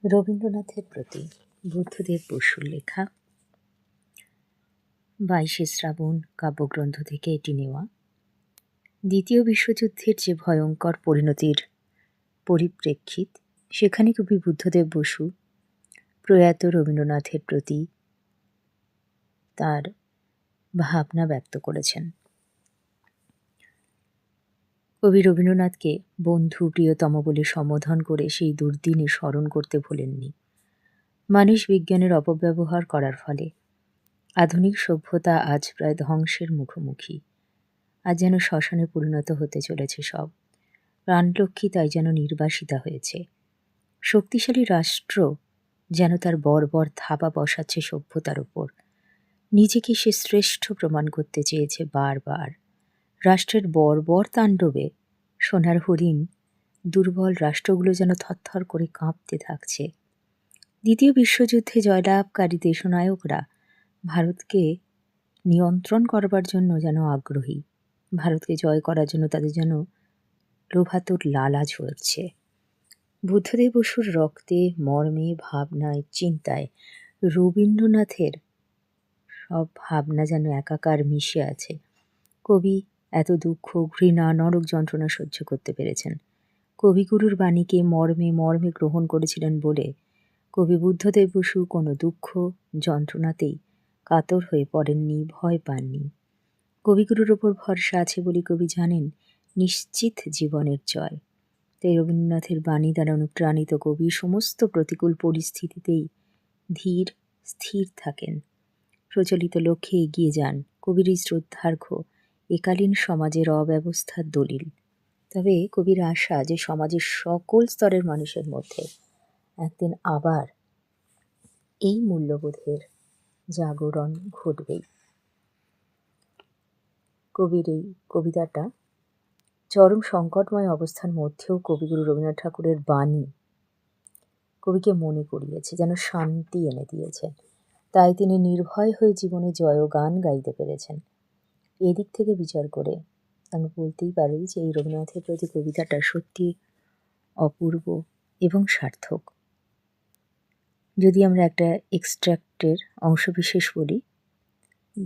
রবীন্দ্রনাথের প্রতি বুদ্ধদেব বসুর লেখা 22শে শ্রাবণ কাব্যগ্রন্থ থেকে এটি নেওয়া। দ্বিতীয় বিশ্বযুদ্ধের যে ভয়ঙ্কর পরিণতির পরিপ্রেক্ষিত, সেখানে কবি বুদ্ধদেব বসু প্রয়াত রবীন্দ্রনাথের প্রতি তার ভাবনা ব্যক্ত করেছেন। কবি রবীন্দ্রনাথকে বন্ধু প্রিয়তম বলে সম্বোধন করে সেই দুর্দিনে স্মরণ করতে ভোলেননি। মানুষ বিজ্ঞানের অপব্যবহার করার ফলে আধুনিক সভ্যতা আজ প্রায় ধ্বংসের মুখোমুখি। আজ যেন শ্মশানে পরিণত হতে চলেছে সব। প্রাণলক্ষ্মী তাই যেন নির্বাসিতা হয়েছে। শক্তিশালী রাষ্ট্র যেন তার বর্বর থাবা বসাচ্ছে সভ্যতার উপর। নিজেকে সে শ্রেষ্ঠ প্রমাণ করতে চেয়েছে বারবার। রাষ্ট্রের বর্বর তাণ্ডবে সোনার হরিণ দুর্বল রাষ্ট্রগুলো যেন থরথর করে কাঁপতে থাকছে। দ্বিতীয় বিশ্বযুদ্ধে জয়লাভকারী দেশনায়করা ভারতকে নিয়ন্ত্রণ করবার জন্য যেন আগ্রহী। ভারতকে জয় করার জন্য তাদের যেন লোভাতুর লালা ঝরছে। বুদ্ধদেব বসুর রক্তে, মর্মে, ভাবনায়, চিন্তায় রবীন্দ্রনাথের সব ভাবনা যেন একাকার মিশে আছে। কবি এত দুঃখ, ঘৃণা, নরক যন্ত্রণা সহ্য করতে পেরেছেন। কবিগুরুর বাণীকে মর্মে মর্মে গ্রহণ করেছিলেন বলে কবি বুদ্ধদেব বসু কোনো দুঃখ যন্ত্রণাতেই কাতর হয়ে পড়েননি, ভয় পাননি। কবিগুরুর ওপর ভরসা আছে বলে কবি জানেন নিশ্চিত জীবনের জয়। তাই রবীন্দ্রনাথের বাণী দ্বারা অনুপ্রাণিত কবি সমস্ত প্রতিকূল পরিস্থিতিতেই ধীর স্থির থাকেন, প্রচলিত লক্ষ্যে এগিয়ে যান। কবির এই শ্রদ্ধার্ঘ্য একালীন সমাজের অব্যবস্থার দলিল। তবে কবির আশা যে সমাজের সকল স্তরের মানুষের মধ্যে একদিন আবার এই মূল্যবোধের জাগরণ ঘটবেই। কবির এই কবিতাটা চরম সংকটময় অবস্থার মধ্যেও কবিগুরু রবীন্দ্রনাথ ঠাকুরের বাণী কবিকে মনে করিয়েছে, যেন শান্তি এনে দিয়েছেন। তাই তিনি নির্ভয় হয়ে জীবনে জয়গান গাইতে পেরেছেন। এদিক থেকে বিচার করে আমি বলতেই পারি যে এই রবীন্দ্রনাথের প্রতি কবিতাটা সত্যি অপূর্ব এবং সার্থক। যদি আমরা একটা এক্সট্র্যাক্টের অংশবিশেষ বলি,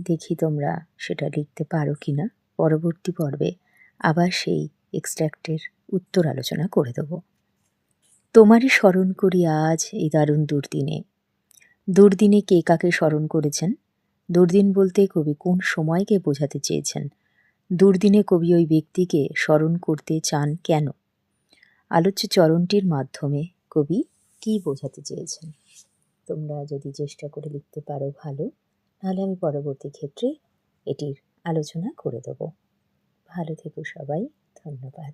দেখি তোমরা সেটা লিখতে পারো কি না। পরবর্তী পর্বে আবার সেই এক্সট্র্যাক্টের উত্তর আলোচনা করে দেব। তোমারই স্মরণ করি আজ এই দারুণ দুর্দিনে। দুর্দিনে কে কাকে স্মরণ করেছেন? দুর্দিন বলতে কবি কোন সময়কে বোঝাতে চেয়েছেন? দুর্দিনে কবি ওই ব্যক্তিকে স্মরণ করতে চান কেন? আলোচ্য চরণটির মাধ্যমে কবি কী বোঝাতে চেয়েছেন? তোমরা যদি চেষ্টা করে লিখতে পারো ভালো, নাহলে আমি পরবর্তী ক্ষেত্রে এটির আলোচনা করে দেব। ভালো থেকো সবাই, ধন্যবাদ।